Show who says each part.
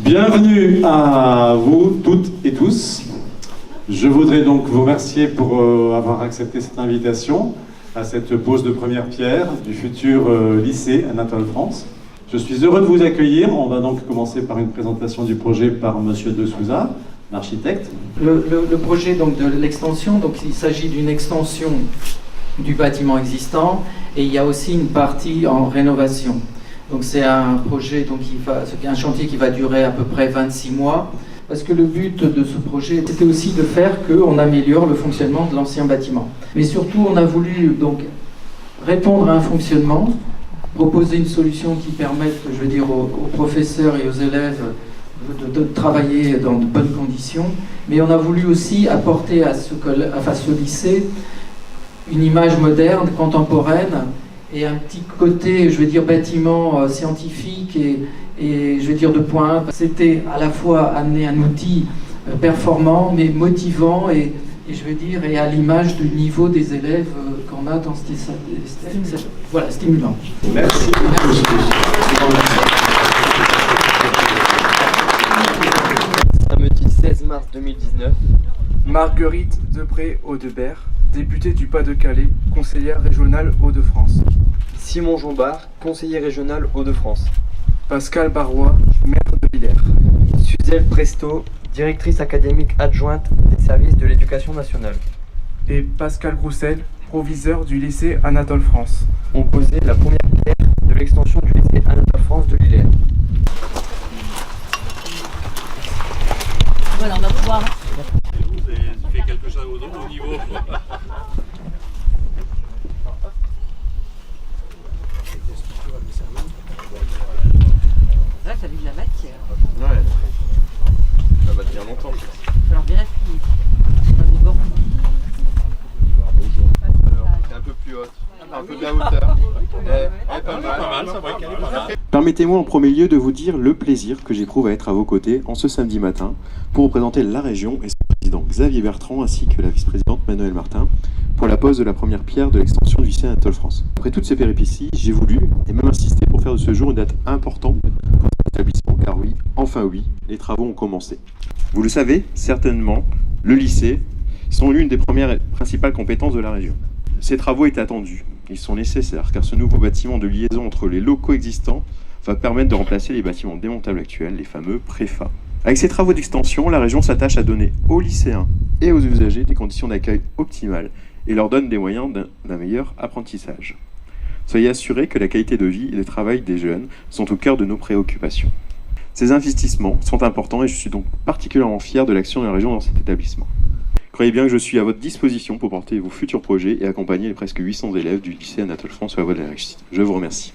Speaker 1: Bienvenue à vous toutes et tous. Je voudrais donc vous remercier pour avoir accepté cette invitation à cette pose de première pierre du futur lycée Anatole France. Je suis heureux de vous accueillir. On va donc commencer par une présentation du projet par Monsieur De Souza, l'architecte.
Speaker 2: Le projet donc, de l'extension, donc, il s'agit d'une extension du bâtiment existant et il y a aussi une partie en rénovation. Donc c'est un projet, donc c'est un chantier qui va durer à peu près 26 mois, parce que le but de ce projet était aussi de faire qu'on améliore le fonctionnement de l'ancien bâtiment. Mais surtout, on a voulu donc répondre à un fonctionnement, proposer une solution qui permette, je veux dire, aux professeurs et aux élèves de travailler dans de bonnes conditions, mais on a voulu aussi apporter à ce lycée une image moderne, contemporaine, et un petit côté, je veux dire, bâtiment scientifique et je veux dire de pointe. C'était à la fois amener un outil performant, mais motivant et je veux dire, et à l'image du niveau des élèves qu'on a dans voilà, stimulant.
Speaker 1: Merci.
Speaker 3: Samedi 16 mars 2019.
Speaker 4: Marguerite Debré-Audebert, députée du Pas-de-Calais, conseillère régionale Hauts-de-France.
Speaker 3: Simon Jombard, conseiller régional Hauts-de-France.
Speaker 4: Pascal Barrois, maire de Villers.
Speaker 3: Suzelle Presto, directrice académique adjointe des services de l'éducation nationale.
Speaker 4: Et Pascal Groussel, proviseur du lycée Anatole France.
Speaker 3: Ont posé la première pierre de l'extension du lycée Anatole France de Lillers.
Speaker 5: Voilà, on va pouvoir...
Speaker 6: Vous avez fait quelque chose au niveau.
Speaker 5: Là, ça a vu de la matière.
Speaker 6: Ouais. Ça va tenir longtemps.
Speaker 5: Alors bien appuyer. On a des bords.
Speaker 6: C'est un peu plus haute. Un peu de la hauteur. Pas mal, ça va, pas mal.
Speaker 7: Permettez-moi en premier lieu de vous dire le plaisir que j'éprouve à être à vos côtés en ce samedi matin pour représenter la région et son président Xavier Bertrand ainsi que la vice-présidente Manuelle Martin pour la pose de la première pierre de l'extension du lycée Anatole France. Après toutes ces péripéties, j'ai voulu et même insisté pour faire de ce jour une date importante pour cet établissement car oui, enfin oui, les travaux ont commencé. Vous le savez certainement, le lycée sont l'une des premières et principales compétences de la région. Ces travaux étaient attendus, ils sont nécessaires car ce nouveau bâtiment de liaison entre les locaux existants va permettre de remplacer les bâtiments démontables actuels, les fameux préfats. Avec ces travaux d'extension, la région s'attache à donner aux lycéens et aux usagers des conditions d'accueil optimales et leur donne des moyens d'un meilleur apprentissage. Soyez assurés que la qualité de vie et le travail des jeunes sont au cœur de nos préoccupations. Ces investissements sont importants et je suis donc particulièrement fier de l'action de la région dans cet établissement. Croyez bien que je suis à votre disposition pour porter vos futurs projets et accompagner les presque 800 élèves du lycée Anatole France sur la voie de la réussite. Je vous remercie.